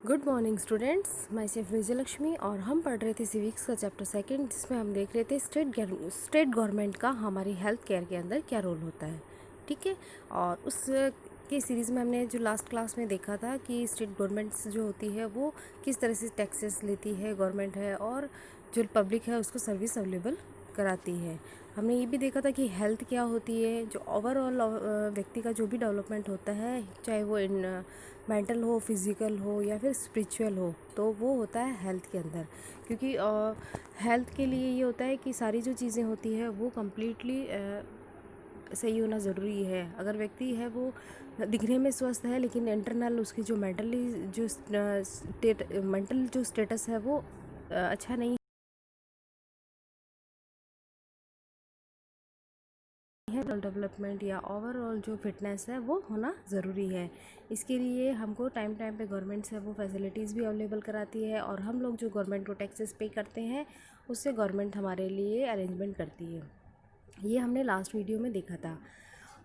Good morning students, मैं safe Vijayalakshmi और हम पढ़ रहे थे सिविक्स का चैप्टर सेकंड, जिसमें हम देख रहे थे स्टेट गवर्नमेंट का हमारी हेल्थ केयर के अंदर क्या रोल होता है। ठीक है। और उस के सीरीज़ में हमने जो लास्ट क्लास में देखा था कि स्टेट गवर्नमेंट्स जो होती है वो किस तरह से टैक्सेस लेती है गवर्नमेंट है, और जो पब्लिक है उसको सर्विस अवेलेबल कराती है। हमने ये भी देखा था कि हेल्थ क्या होती है, जो ओवरऑल व्यक्ति का जो भी डेवलपमेंट होता है, चाहे वो मेंटल हो, फिज़िकल हो या फिर स्पिरिचुअल हो, तो वो होता है हेल्थ के अंदर। क्योंकि हेल्थ के लिए ये होता है कि सारी जो चीज़ें होती है वो कम्प्लीटली सही होना ज़रूरी है। अगर व्यक्ति है वो दिखने में स्वस्थ है लेकिन इंटरनल उसकी जो मेंटल जो स्टेटस है वो अच्छा नहीं है, डेवलपमेंट या ओवरऑल जो फिटनेस है वो होना ज़रूरी है। इसके लिए हमको टाइम टाइम पे गवर्नमेंट से वो फैसिलिटीज़ भी अवेलेबल कराती है, और हम लोग जो गवर्नमेंट को टैक्सेस पे करते हैं उससे गवर्नमेंट हमारे लिए अरेंजमेंट करती है। ये हमने लास्ट वीडियो में देखा था।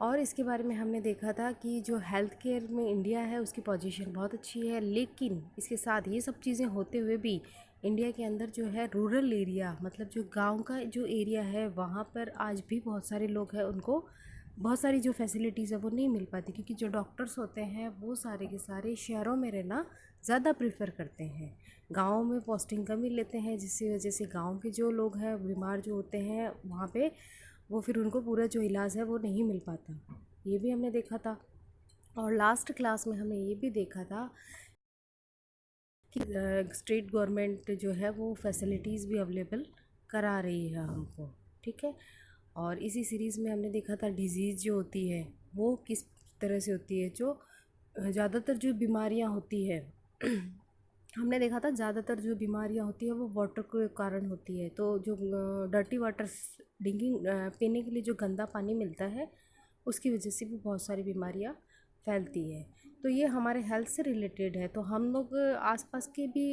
और इसके बारे में हमने देखा था कि जो हेल्थ केयर में इंडिया है उसकी पोजीशन बहुत अच्छी है, लेकिन इसके साथ ये सब चीज़ें होते हुए भी इंडिया के अंदर जो है रूरल एरिया, मतलब जो गांव का जो एरिया है, वहाँ पर आज भी बहुत सारे लोग हैं, उनको बहुत सारी जो फैसिलिटीज़ है वो नहीं मिल पाती, क्योंकि जो डॉक्टर्स होते हैं वो सारे के सारे शहरों में रहना ज़्यादा प्रेफर करते हैं। गाँव में पोस्टिंग कम ही लेते हैं, जिसकी वजह से गाँव के जो लोग हैं बीमार जो होते हैं वहाँ पे वो फिर उनको पूरा जो इलाज है वो नहीं मिल पाता। ये भी हमने देखा था। और लास्ट क्लास में हमने ये भी देखा था कि स्टेट गवर्नमेंट जो है वो फैसिलिटीज़ भी अवेलेबल करा रही है हमको। ठीक है। और इसी सीरीज़ में हमने देखा था डिज़ीज़ जो होती है वो किस तरह से होती है। जो ज़्यादातर जो बीमारियां होती है हमने देखा था ज़्यादातर जो बीमारियां होती है वो वाटर के कारण होती है। तो जो डर्टी वाटर ड्रिंकिंग पीने के लिए जो गंदा पानी मिलता है उसकी वजह से भी बहुत सारी बीमारियां फैलती है। तो ये हमारे हेल्थ से रिलेटेड है। तो हम लोग आसपास के भी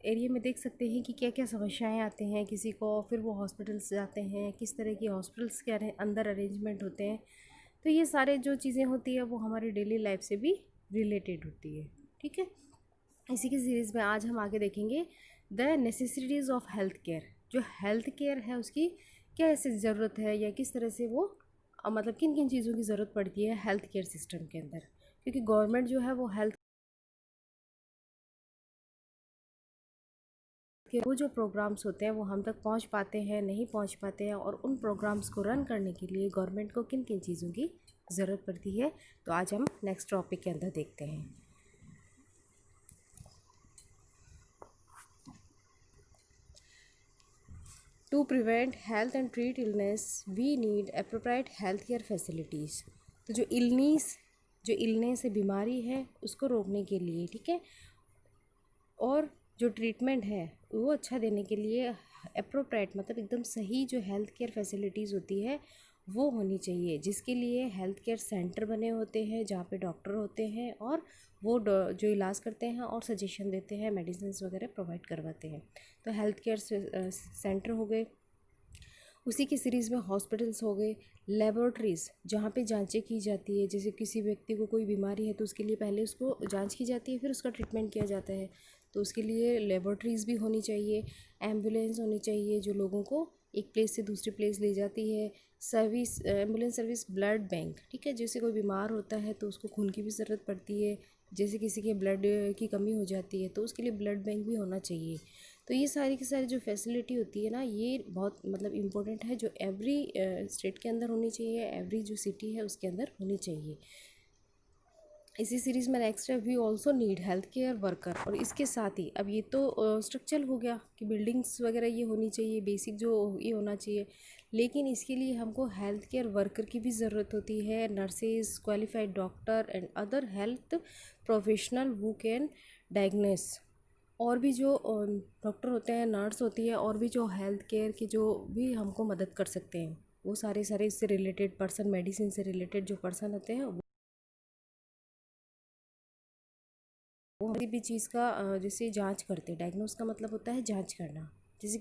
एरिया में देख सकते हैं कि क्या क्या समस्याएं आते हैं किसी को, फिर वो हॉस्पिटल्स जाते हैं, किस तरह की हॉस्पिटल्स के अंदर अरेंजमेंट होते हैं। तो ये सारे जो चीज़ें होती है वो हमारी डेली लाइफ से भी रिलेटेड होती है। ठीक है। इसी की सीरीज़ में आज हम आगे देखेंगे the necessities of health care. जो हेल्थ केयर है उसकी क्या ऐसी ज़रूरत है, या किस तरह से वो मतलब किन किन चीज़ों की ज़रूरत पड़ती है हेल्थ केयर सिस्टम के अंदर। क्योंकि गवर्नमेंट जो है वो हेल्थ के वो जो प्रोग्राम्स होते हैं वो हम तक पहुंच पाते हैं नहीं पहुंच पाते हैं, और उन प्रोग्राम्स को रन करने के लिए गवर्नमेंट को किन किन चीज़ों की ज़रूरत पड़ती है। तो आज हम नेक्स्ट टॉपिक के अंदर देखते हैं। To prevent health and treat illness we need appropriate health care facilities. तो जो इलनेस है, बीमारी है, उसको रोकने के लिए, ठीक है, और जो ट्रीटमेंट है वो अच्छा देने के लिए अप्रोप्रिएट मतलब एकदम सही जो हेल्थ केयर फैसिलिटीज़ होती है वो होनी चाहिए, जिसके लिए हेल्थ केयर सेंटर बने होते हैं जहाँ पे डॉक्टर होते हैं और वो जो इलाज करते हैं और सजेशन देते हैं, मेडिसिन वगैरह प्रोवाइड करवाते हैं। तो हेल्थ केयर सेंटर हो गए, उसी की सीरीज़ में हॉस्पिटल्स हो गए, लेबोरेटरीज़ जहाँ पे जांचें की जाती है। जैसे किसी व्यक्ति को कोई बीमारी है तो उसके लिए पहले उसको जांच की जाती है, फिर उसका ट्रीटमेंट किया जाता है। तो उसके लिए लेबोरेटरीज़ भी होनी चाहिए, एम्बुलेंस होनी चाहिए जो लोगों को एक प्लेस से दूसरी प्लेस ले जाती है, service ambulance service, blood bank, ठीक है, जैसे कोई बीमार होता है तो उसको खून की भी ज़रूरत पड़ती है, जैसे किसी के ब्लड की कमी हो जाती है तो उसके लिए ब्लड बैंक भी होना चाहिए। तो ये सारी की सारी जो फैसिलिटी होती है ना, ये बहुत मतलब इम्पोर्टेंट है, जो एवरी स्टेट के अंदर होनी चाहिए, एवरी जो सिटी है उसके अंदर होनी चाहिए। इसी सीरीज़ में नेक्स्ट है we also need health care worker. और इसके साथ ही अब ये तो स्ट्रक्चर हो गया कि बिल्डिंग्स वगैरह ये होनी चाहिए, बेसिक जो ये होना चाहिए, लेकिन इसके लिए हमको हेल्थ केयर वर्कर की भी ज़रूरत होती है, nurses, qualified doctor and other health professional who can diagnose. और भी जो डॉक्टर होते हैं, नर्स होती है, और भी जो हेल्थ केयर की जो भी हमको मदद कर सकते हैं, वो सारे सारे इससे रिलेटेड पर्सन, मेडिसिन से रिलेटेड जो पर्सन होते हैं वो किसी भी चीज़ का जैसे जांच करते हैं। डायग्नोस का मतलब होता है जांच करना। जैसे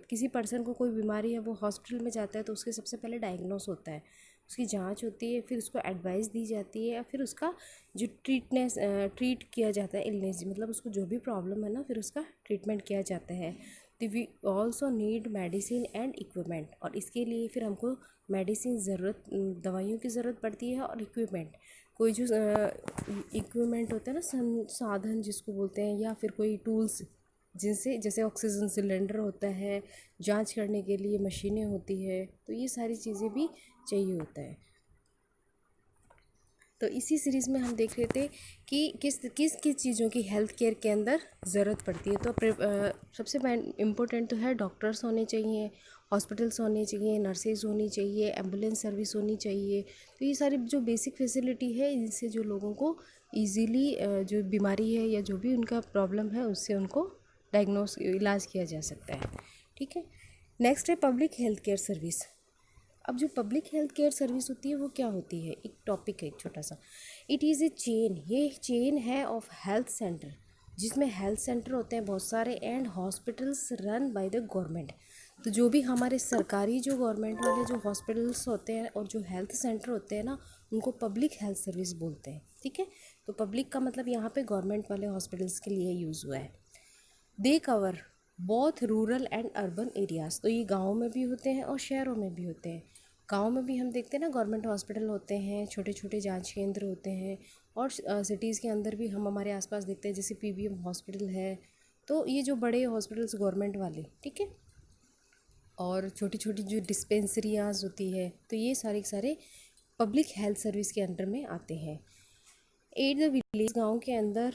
किसी पर्सन को कोई बीमारी है, वो हॉस्पिटल में जाता है तो उसके सबसे पहले डायग्नोस होता है, उसकी जांच होती है, फिर उसको एडवाइस दी जाती है, फिर उसका जो ट्रीट किया जाता है इलनेस, मतलब उसको जो भी प्रॉब्लम है ना, फिर उसका ट्रीटमेंट किया जाता है। तो we also need medicine and equipment, और इसके लिए फिर हमको मेडिसिन ज़रूरत, दवाइयों की ज़रूरत पड़ती है, और इक्विपमेंट, कोई जो इक्विपमेंट होता है ना, साधन जिसको बोलते हैं, या फिर कोई टूल्स जिनसे, जैसे ऑक्सीजन सिलेंडर होता है, जांच करने के लिए मशीनें होती है, तो ये सारी चीज़ें भी चाहिए होता है। तो इसी सीरीज़ में हम देख रहे थे कि किस किस किस चीज़ों की हेल्थ केयर के अंदर ज़रूरत पड़ती है। तो सबसे इम्पोर्टेंट तो है डॉक्टर्स होने चाहिए, हॉस्पिटल्स होने चाहिए, नर्सेज होनी चाहिए, एम्बुलेंस सर्विस होनी चाहिए। तो ये सारी जो बेसिक फैसिलिटी है, इनसे जो लोगों को ईज़िली जो बीमारी है या जो भी उनका प्रॉब्लम है उससे उनको डायग्नोस, इलाज किया जा सकता है। ठीक है। नेक्स्ट है पब्लिक हेल्थ केयर सर्विस। अब जो पब्लिक हेल्थ केयर सर्विस होती है वो क्या होती है, एक टॉपिक है एक छोटा सा। इट इज़ ए चेन, ये चेन है ऑफ हेल्थ सेंटर, जिसमें हेल्थ सेंटर होते हैं बहुत सारे, and hospitals run by the government. तो जो भी हमारे सरकारी जो गवर्नमेंट वाले जो हॉस्पिटल्स होते हैं और जो हेल्थ सेंटर होते हैं ना, उनको पब्लिक हेल्थ सर्विस बोलते हैं। ठीक है। तो पब्लिक का मतलब यहाँ पे गवर्नमेंट वाले हॉस्पिटल्स के लिए यूज़ हुआ है। They cover both rural and urban areas, तो ये गाँव में भी होते हैं और शहरों में भी होते हैं। गांव में भी हम देखते हैं ना, गवर्नमेंट हॉस्पिटल होते हैं, छोटे छोटे जांच केंद्र होते हैं, और सिटीज़ के अंदर भी हम हमारे आसपास देखते हैं, जैसे पीबीएम हॉस्पिटल है। तो ये जो बड़े हॉस्पिटल्स गवर्नमेंट वाले, ठीक है, और छोटी छोटी जो डिस्पेंसरियाँ होती है, तो ये सारे सारे पब्लिक हेल्थ सर्विस के अंडर में आते हैं। एट द विलेज, गाँव के अंदर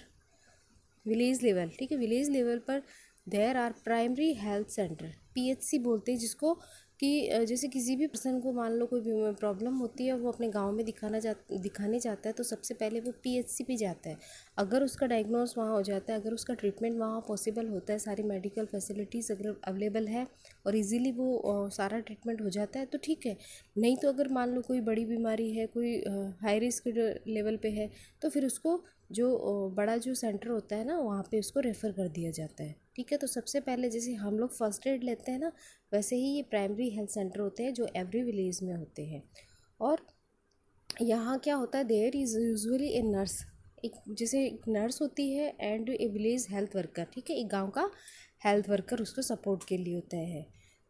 विलेज लेवल, ठीक है, विलेज लेवल पर there are primary health centre, PHC बोलते हैं जिसको, कि जैसे किसी भी पर्सन को मान लो कोई प्रॉब्लम होती है, वो अपने गांव में दिखाने जाता है, तो सबसे पहले वो पीएचसी पे जाता है। अगर उसका डायग्नोस वहाँ हो जाता है, अगर उसका ट्रीटमेंट वहाँ पॉसिबल होता है, सारी मेडिकल फैसिलिटीज़ अगर अवेलेबल है और इजीली वो सारा ट्रीटमेंट हो जाता है, तो ठीक है। नहीं तो अगर मान लो कोई बड़ी बीमारी है, कोई हाई रिस्क लेवल पे है, तो फिर उसको जो बड़ा जो सेंटर होता है ना, वहाँ पे उसको रेफ़र कर दिया जाता है। ठीक है। तो सबसे पहले जैसे हम लोग फर्स्ट एड लेते हैं ना, वैसे ही ये प्राइमरी हेल्थ सेंटर होते हैं जो एवरी विलेज में होते हैं। और यहाँ क्या होता है, there is usually a nurse, एक जैसे एक नर्स होती है, and a village health worker, ठीक है, एक गांव का हेल्थ वर्कर उसको सपोर्ट के लिए होता है।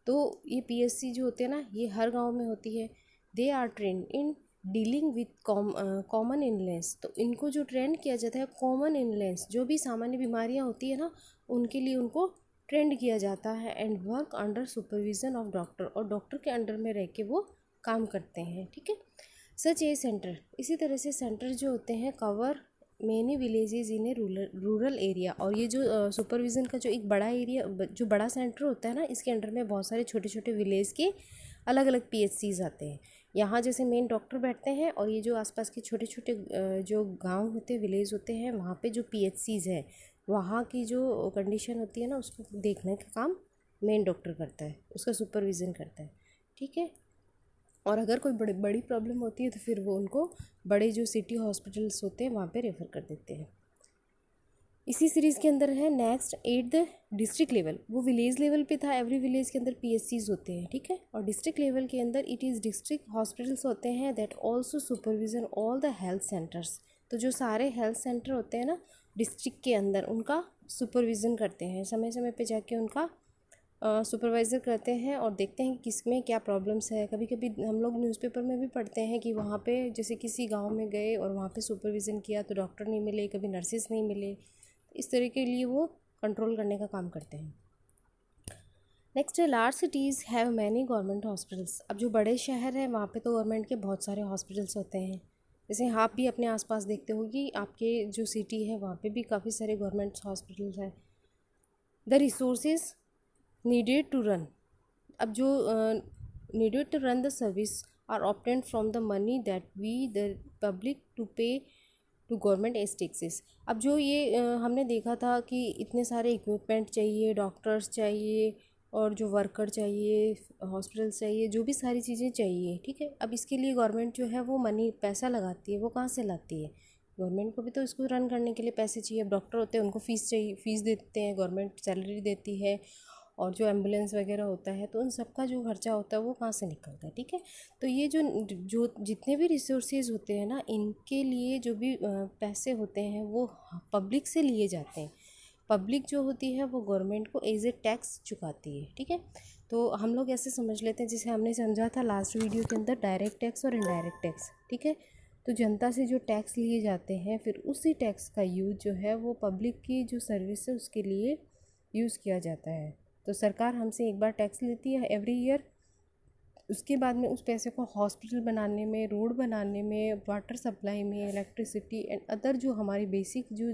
तो ये पीएचसी जो होते हैं ना, ये हर गांव में होती है। They are train in dealing with common illness, तो इनको जो ट्रेन किया जाता है, कॉमन इलनेस जो भी सामान्य बीमारियाँ होती है ना, उनके लिए उनको ट्रेंड किया जाता है, and work under supervision of doctor, और डॉक्टर के अंडर में रह के वो काम करते हैं। ठीक है। सच ए सेंटर, इसी तरह से सेंटर जो होते हैं cover many villages in A rural area, और ये जो सुपरविज़न का जो एक बड़ा एरिया, जो बड़ा सेंटर होता है ना, इसके अंडर में बहुत सारे छोटे छोटे विलेज के अलग अलग पीएचसीज आते हैं। यहाँ जैसे मेन डॉक्टर बैठते हैं, और ये जो आसपास के छोटे छोटे जो गांव होते हैं, विलेज होते हैं, वहाँ पे जो पीएचसीज है, वहाँ की जो कंडीशन होती है ना, उसको देखने का काम मेन डॉक्टर करता है, उसका सुपरविज़न करता है। ठीक है। और अगर कोई बड़ी प्रॉब्लम होती है, तो फिर वो उनको बड़े जो सिटी हॉस्पिटल्स होते हैं वहाँ पे रेफ़र कर देते हैं। इसी सीरीज़ के अंदर है next at the district level, वो विलेज लेवल पे था, एवरी विलेज के अंदर पीएचसीज होते हैं। ठीक है। और डिस्ट्रिक्ट लेवल के अंदर इट इज़ डिस्ट्रिक्ट हॉस्पिटल्स होते हैं, that also supervision all the health centres, तो जो सारे हेल्थ सेंटर होते हैं ना डिस्ट्रिक्ट के अंदर, उनका सुपरविज़न करते हैं, समय समय पे जाके उनका सुपरवाइज़र करते हैं, और देखते हैं कि किस में क्या प्रॉब्लम्स है। कभी कभी हम लोग न्यूज़पेपर में भी पढ़ते हैं कि वहाँ पे जैसे किसी गांव में गए और वहाँ पे सुपरविज़न किया, तो डॉक्टर नहीं मिले, कभी नर्सेज नहीं मिले, इस तरह के लिए वो कंट्रोल करने का काम करते हैं। नेक्स्ट है large cities have many government hospitals, अब जो बड़े शहर हैं वहाँ पे तो गवर्नमेंट के बहुत सारे हॉस्पिटल्स होते हैं। जैसे आप भी अपने आसपास देखते हो कि आपके जो सिटी है वहाँ पे भी काफ़ी सारे गवर्नमेंट हॉस्पिटल्स हैं। The resources needed to run, अब जो needed to run the service are obtained from the money that we the public to pay to government as taxes. अब जो ये हमने देखा था कि इतने सारे इक्विपमेंट चाहिए, डॉक्टर्स चाहिए, और जो वर्कर चाहिए, हॉस्पिटल्स चाहिए, जो भी सारी चीज़ें चाहिए। ठीक है। अब इसके लिए गवर्नमेंट जो है वो मनी, पैसा लगाती है, वो कहाँ से लाती है, गवर्नमेंट को भी तो इसको रन करने के लिए पैसे चाहिए। अब डॉक्टर होते हैं, उनको फ़ीस चाहिए, फ़ीस देते हैं, गवर्नमेंट सैलरी देती है, और जो एम्बुलेंस वगैरह होता है, तो उन सब का जो खर्चा होता है वो कहाँ से निकलता है, ठीक है। तो ये जो जितने भी रिसोर्सेज होते हैं ना, इनके लिए जो भी पैसे होते हैं वो पब्लिक से लिए जाते हैं। पब्लिक जो होती है वो गवर्नमेंट को एज ए टैक्स चुकाती है, ठीक है। तो हम लोग ऐसे समझ लेते हैं, जिसे हमने समझा था लास्ट वीडियो के अंदर, डायरेक्ट टैक्स और इनडायरेक्ट टैक्स, ठीक है। तो जनता से जो टैक्स लिए जाते हैं, फिर उसी टैक्स का यूज जो है वो पब्लिक की जो सर्विस है उसके लिए यूज़ किया जाता है। तो सरकार हमसे एक बार टैक्स लेती है एवरी ईयर, उसके बाद में उस पैसे को हॉस्पिटल बनाने में, रोड बनाने में, वाटर सप्लाई में, इलेक्ट्रिसिटी एंड अदर जो हमारी बेसिक जो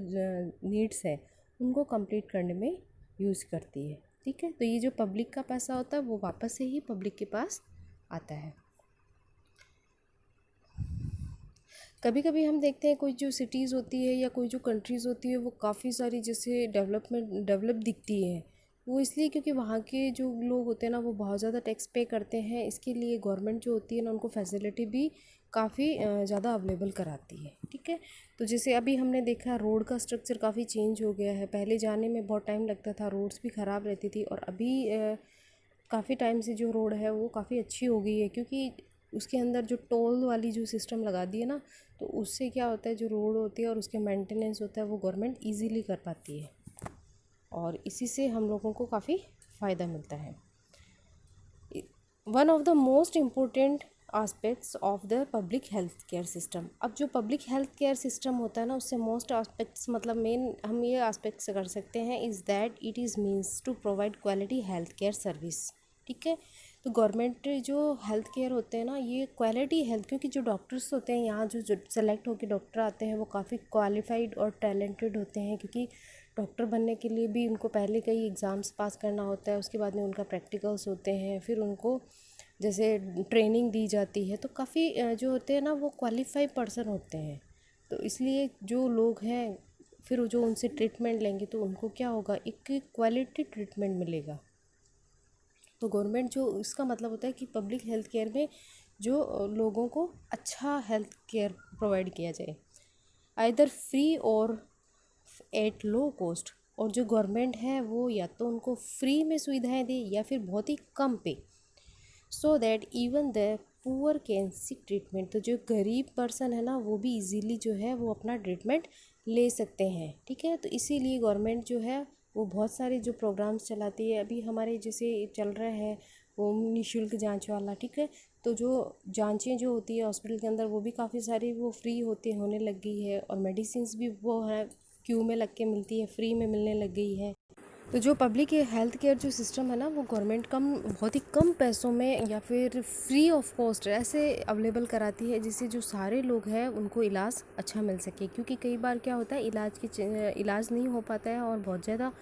नीड्स है उनको कंप्लीट करने में यूज़ करती है, ठीक है। तो ये जो पब्लिक का पैसा होता है वो वापस से ही पब्लिक के पास आता है। कभी कभी हम देखते हैं कोई जो सिटीज़ होती है या कोई जो कंट्रीज़ होती है वो काफ़ी सारी जैसे डेवलप दिखती है, वो इसलिए क्योंकि वहाँ के जो लोग होते हैं ना वो बहुत ज़्यादा टैक्स पे करते हैं। इसके लिए गवर्नमेंट जो होती है ना उनको फैसिलिटी भी काफ़ी ज़्यादा अवेलेबल कराती है, ठीक है। तो जैसे अभी हमने देखा रोड का स्ट्रक्चर काफ़ी चेंज हो गया है, पहले जाने में बहुत टाइम लगता था, रोड्स भी ख़राब रहती थी, और अभी काफ़ी टाइम से जो रोड है वो काफ़ी अच्छी हो गई है, क्योंकि उसके अंदर जो टोल वाली जो सिस्टम लगा दी है ना, तो उससे क्या होता है जो रोड होती है और उसके मेंटेनेंस होता है वो गवर्नमेंट इजीली कर पाती है, और इसी से हम लोगों को काफ़ी फ़ायदा मिलता है। One of the most important aspects of the public health care system. अब जो पब्लिक हेल्थ केयर सिस्टम होता है ना, उससे मोस्ट आस्पेक्ट्स मतलब मेन हम ये आस्पेक्ट्स कर सकते हैं, is that it is means to provide quality health care service, ठीक है। तो गवर्नमेंट जो हेल्थ केयर होते हैं ना, ये क्वालिटी हेल्थ, क्योंकि जो डॉक्टर्स होते हैं यहाँ जो सेलेक्ट होकर डॉक्टर आते हैं वो काफ़ी क्वालिफाइड और टैलेंटेड होते हैं, क्योंकि डॉक्टर बनने के लिए भी उनको पहले कई एग्ज़ाम्स पास करना होता है, उसके बाद में उनका प्रैक्टिकल्स होते हैं, फिर उनको जैसे ट्रेनिंग दी जाती है, तो काफ़ी जो होते हैं ना वो क्वालिफाइड पर्सन होते हैं। तो इसलिए जो लोग हैं फिर जो उनसे ट्रीटमेंट लेंगे तो उनको क्या होगा, एक क्वालिटी ट्रीटमेंट मिलेगा। तो गवर्नमेंट जो इसका मतलब होता है कि पब्लिक हेल्थ केयर में जो लोगों को अच्छा हेल्थ केयर प्रोवाइड किया जाए, आइदर फ्री और एट लो कॉस्ट। और जो गवर्नमेंट है वो या तो उनको फ्री में सुविधाएं दे या फिर बहुत ही कम पे, so that even the poor can seek treatment. तो जो गरीब पर्सन है ना वो भी इजीली जो है वो अपना ट्रीटमेंट ले सकते हैं, ठीक है। तो इसीलिए गवर्नमेंट जो है वो बहुत सारे जो प्रोग्राम्स चलाती है, अभी हमारे जैसे चल रहा है वो निःशुल्क जांच वाला, ठीक है। तो जो जांचें जो होती है हॉस्पिटल के अंदर वो भी काफ़ी सारी वो फ्री होने लग गई है, और मेडिसिन भी वो है क्यू में लग के मिलती है, फ्री में मिलने लग गई है। तो जो पब्लिक हेल्थ केयर जो सिस्टम है ना वो गवर्नमेंट बहुत ही कम पैसों में या फिर फ्री ऑफ कॉस्ट ऐसे अवेलेबल कराती है, जिससे जो सारे लोग हैं उनको इलाज अच्छा मिल सके। क्योंकि कई बार क्या होता है इलाज नहीं हो पाता है और बहुत ज़्यादा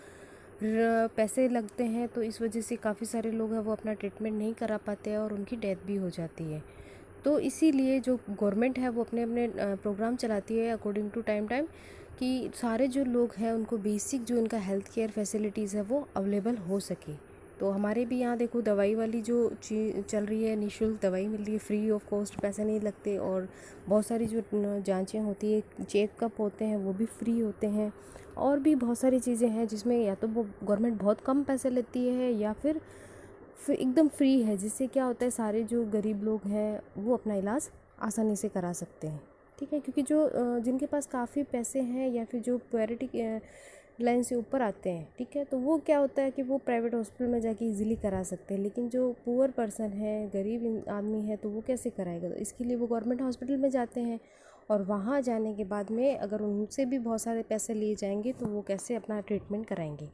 पैसे लगते हैं, तो इस वजह से काफ़ी सारे लोग हैं वो अपना ट्रीटमेंट नहीं करा पाते हैं और उनकी डेथ भी हो जाती है। तो इसीलिए जो गवर्नमेंट है वो अपने अपने प्रोग्राम चलाती है अकॉर्डिंग टू टाइम कि सारे जो लोग हैं उनको बेसिक जो इनका हेल्थ केयर फैसिलिटीज़ है वो अवेलेबल हो सके। तो हमारे भी यहाँ देखो दवाई वाली जो चीज़ चल रही है, निःशुल्क दवाई मिल रही है, फ्री ऑफ कॉस्ट, पैसे नहीं लगते, और बहुत सारी जो जांचें होती है, चेकअप होते हैं वो भी फ्री होते हैं, और भी बहुत सारी चीज़ें हैं जिसमें या तो वो गवर्नमेंट बहुत कम पैसे लेती है या फिर एकदम फ्री है, जिससे क्या होता है सारे जो गरीब लोग हैं वो अपना इलाज आसानी से करा सकते हैं, ठीक है। क्योंकि जो जिनके पास काफ़ी पैसे हैं या फिर जो प्रायोरिटी लाइन से ऊपर आते हैं, ठीक है, तो वो क्या होता है कि वो प्राइवेट हॉस्पिटल में जाके इजीली करा सकते हैं, लेकिन जो पुअर पर्सन है, गरीब आदमी है, तो वो कैसे कराएगा। तो इसके लिए वो गवर्नमेंट हॉस्पिटल में जाते हैं, और वहाँ जाने के बाद में अगर उनसे भी बहुत सारे पैसे लिए जाएंगे तो वो कैसे अपना ट्रीटमेंट कराएंगे।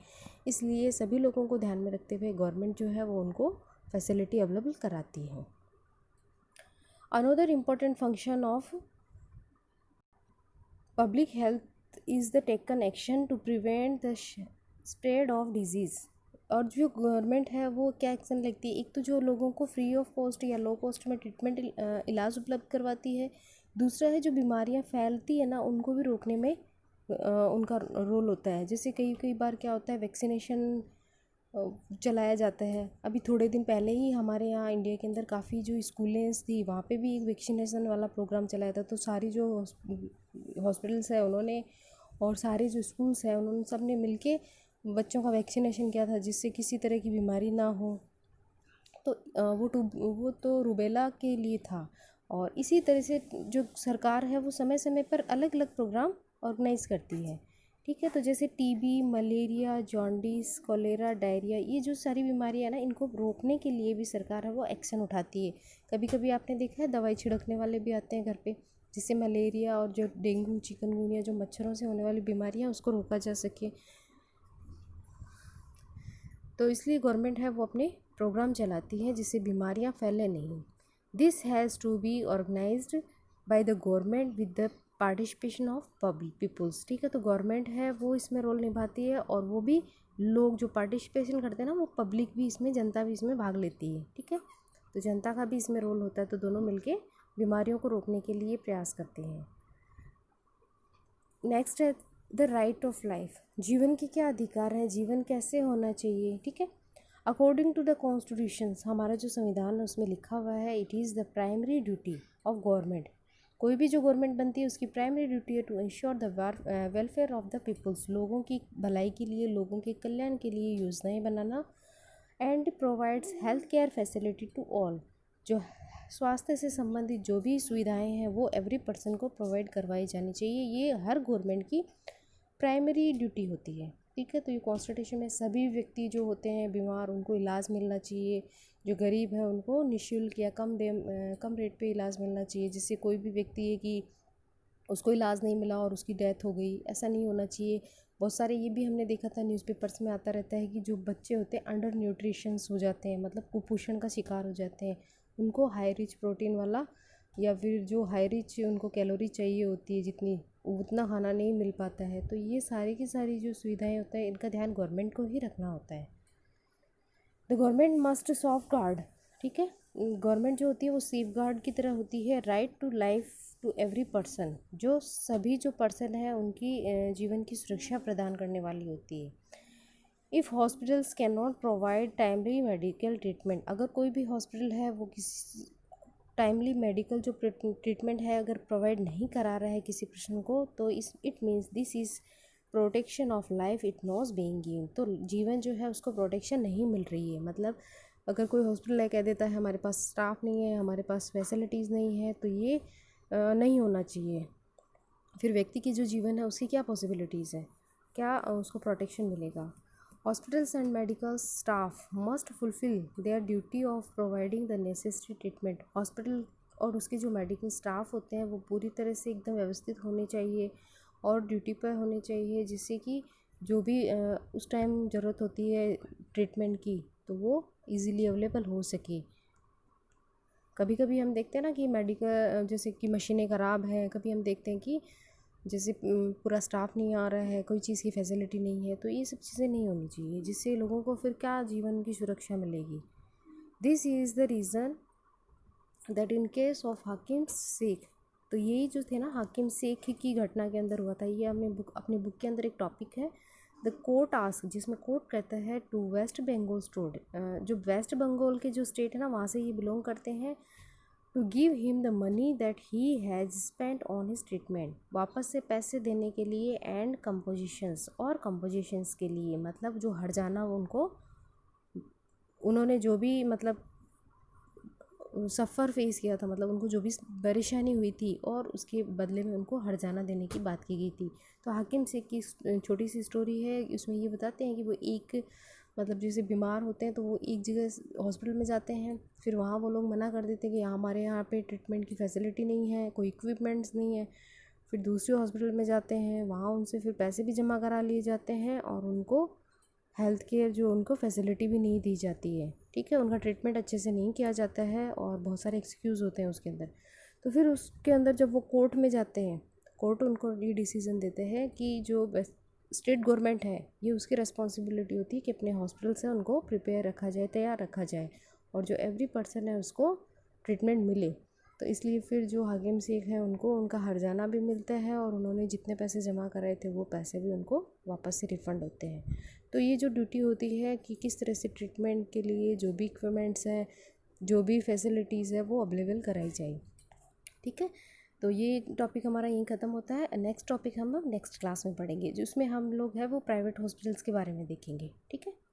इसलिए सभी लोगों को ध्यान में रखते हुए गवर्नमेंट जो है वो उनको फैसिलिटी अवेलेबल कराती है। Another important function of public health is the taken action to prevent the spread of disease. और जो गवर्नमेंट है वो क्या एक्शन लेती है, एक तो जो लोगों को फ्री ऑफ कॉस्ट या लो कॉस्ट में ट्रीटमेंट इलाज उपलब्ध करवाती है, दूसरा है जो बीमारियां फैलती है ना उनको भी रोकने में उनका रोल होता है। जैसे कई कई बार क्या होता है वैक्सीनेशन चलाया जाता है। अभी थोड़े दिन पहले ही हमारे यहाँ इंडिया के अंदर काफ़ी जो स्कूलें थी वहाँ पे भी एक वैक्सीनेशन वाला प्रोग्राम चलाया था। तो सारी जो हॉस्पिटल्स है उन्होंने और सारे जो स्कूल्स हैं उन्होंने सब ने मिल के बच्चों का वैक्सीनेशन किया था जिससे किसी तरह की बीमारी ना हो। तो वो तो रूबेला के लिए था। और इसी तरह से जो सरकार है वो समय समय पर अलग अलग प्रोग्राम ऑर्गेनाइज़ करती है। ठीक है, तो जैसे TB, malaria, jaundice, cholera, diarrhoea, ये जो सारी बीमारियाँ ना, इनको रोकने के लिए भी सरकार है वो एक्शन उठाती है। कभी कभी आपने देखा है दवाई छिड़कने वाले भी आते हैं घर पे, जिससे मलेरिया और जो डेंगू, चिकनगुनिया, जो मच्छरों से होने वाली बीमारियाँ, उसको रोका जा सके। तो इसलिए गवर्नमेंट है वो अपने प्रोग्राम चलाती है जिससे बीमारियां फैले नहीं। This has to be organised by the government with the participation of public peoples. ठीक है, तो गवर्नमेंट है वो इसमें रोल निभाती है, और वो भी लोग जो पार्टिसिपेशन करते हैं ना, वो पब्लिक भी इसमें, जनता भी इसमें भाग लेती है। ठीक है, तो जनता का भी इसमें रोल होता है, तो दोनों मिलके बीमारियों को रोकने के लिए प्रयास करते हैं। नेक्स्ट है द राइट ऑफ लाइफ। जीवन के क्या अधिकार हैं, जीवन कैसे होना चाहिए। ठीक है, अकॉर्डिंग टू द कॉन्स्टिट्यूशंस, हमारा जो संविधान है उसमें लिखा हुआ है, it is the primary duty of government. कोई भी जो गवर्नमेंट बनती है उसकी प्राइमरी ड्यूटी है to ensure the welfare of the peoples, लोगों की भलाई के लिए, लोगों के कल्याण के लिए योजनाएं बनाना। And provides health care facility to all, जो स्वास्थ्य से संबंधित जो भी सुविधाएं हैं वो एवरी पर्सन को प्रोवाइड करवाई जानी चाहिए। ये हर गवर्नमेंट की प्राइमरी ड्यूटी होती है। ठीक है, तो ये कॉन्स्टिट्यूशन में सभी व्यक्ति जो होते हैं बीमार, उनको इलाज मिलना चाहिए। जो गरीब है उनको निःशुल्क या कम रेट पे इलाज मिलना चाहिए, जिससे कोई भी व्यक्ति है कि उसको इलाज नहीं मिला और उसकी डेथ हो गई, ऐसा नहीं होना चाहिए। बहुत सारे ये भी हमने देखा था, न्यूज़पेपर्स में आता रहता है कि जो बच्चे होते हैं अंडर न्यूट्रिशंस हो जाते हैं, मतलब कुपोषण का शिकार हो जाते हैं, उनको हाई रिच प्रोटीन वाला या फिर जो हाई रिच उनको कैलोरी चाहिए होती है जितनी, उतना खाना नहीं मिल पाता है। तो ये सारी की सारी जो सुविधाएं होता है, इनका ध्यान गवर्नमेंट को ही रखना होता है। The government must soft guard. ठीक है, गवर्नमेंट जो होती है वो सेफ गार्ड की तरह होती है right to life to every person, जो सभी जो पर्सन है उनकी जीवन की सुरक्षा प्रदान करने वाली होती है। If hospitals can not provide timely medical treatment, अगर कोई भी हॉस्पिटल है वो किसी टाइमली मेडिकल जो ट्रीटमेंट है अगर प्रोवाइड नहीं करा रहा है किसी पर्सन को, तो इस it means this is protection of life it knows being given, तो जीवन जो है उसको प्रोटेक्शन नहीं मिल रही है। मतलब अगर कोई हॉस्पिटल है कह देता है हमारे पास स्टाफ नहीं है, हमारे पास फैसिलिटीज़ नहीं है, तो ये नहीं होना चाहिए। फिर व्यक्ति की जो जीवन है उसकी क्या पॉसिबिलिटीज़ है, क्या उसको प्रोटेक्शन मिलेगा। Hospitals and medical staff must fulfil there duty of providing the necessary treatment. Hospital और उसके जो मेडिकल स्टाफ होते हैं वो पूरी तरह से एकदम व्यवस्थित होने चाहिए और ड्यूटी पर होने चाहिए, जिससे कि जो भी उस टाइम ज़रूरत होती है ट्रीटमेंट की तो वो इजीली अवेलेबल हो सके। कभी कभी हम देखते हैं ना कि मेडिकल जैसे कि मशीनें ख़राब हैं, कभी हम देखते हैं कि जैसे पूरा स्टाफ नहीं आ रहा है, कोई चीज़ की फैसिलिटी नहीं है, तो ये सब चीज़ें नहीं होनी चाहिए, जिससे लोगों को फिर क्या जीवन की सुरक्षा मिलेगी। This is the reason that in case of हाकिम शेख, तो यही जो थे ना हाकिम शेख की घटना के अंदर हुआ था, ये हमने अपनी बुक के अंदर एक टॉपिक है द कोर्ट आस्क, जिसमें कोर्ट कहता है टू वेस्ट बंगाल स्टेट, जो वेस्ट बंगाल के जो स्टेट है ना वहाँ से ये बिलोंग करते हैं, to give him the money that he has spent on his treatment, वापस से पैसे देने के लिए, एंड कंपोजिशंस और कंपोजिशंस के लिए, मतलब जो हर्जाना उनको उन्होंने जो भी मतलब सफ़र फेस किया था, मतलब उनको जो भी परेशानी हुई थी और उसके बदले में उनको हर्जाना देने की बात की गई थी। तो हाकिम शेख की छोटी सी स्टोरी है, उसमें ये बताते हैं कि वो एक मतलब जैसे बीमार होते हैं तो वो एक जगह हॉस्पिटल में जाते हैं, फिर वहाँ वो लोग मना कर देते हैं कि हमारे यहाँ पे ट्रीटमेंट की फैसिलिटी नहीं है, कोई इक्विपमेंट्स नहीं है। फिर दूसरे हॉस्पिटल में जाते हैं, वहाँ उनसे फिर पैसे भी जमा करा लिए जाते हैं और उनको हेल्थ केयर जो उनको फैसिलिटी भी नहीं दी जाती है। ठीक है, उनका ट्रीटमेंट अच्छे से नहीं किया जाता है और बहुत सारे एक्सक्यूज़ होते हैं उसके अंदर। तो फिर उसके अंदर जब वो कोर्ट में जाते हैं, कोर्ट उनको ये डिसीज़न देते हैं कि जो स्टेट गवर्नमेंट है ये उसकी रिस्पॉन्सिबिलिटी होती है कि अपने हॉस्पिटल से उनको प्रिपेयर रखा जाए, तैयार रखा जाए, और जो एवरी पर्सन है उसको ट्रीटमेंट मिले। तो इसलिए फिर जो हाकिम शेख है उनको उनका हर्जाना भी मिलता है और उन्होंने जितने पैसे जमा कराए थे वो पैसे भी उनको वापस से रिफ़ंड होते हैं। तो ये जो ड्यूटी होती है कि किस तरह से ट्रीटमेंट के लिए जो भी इक्विपमेंट्स हैं, जो भी फैसिलिटीज़ है वो अवेलेबल कराई जाए। ठीक है, तो ये टॉपिक हमारा यहीं ख़त्म होता है। नेक्स्ट टॉपिक हम लोग नेक्स्ट क्लास में पढ़ेंगे, जिसमें हम लोग है वो प्राइवेट हॉस्पिटल्स के बारे में देखेंगे। ठीक है।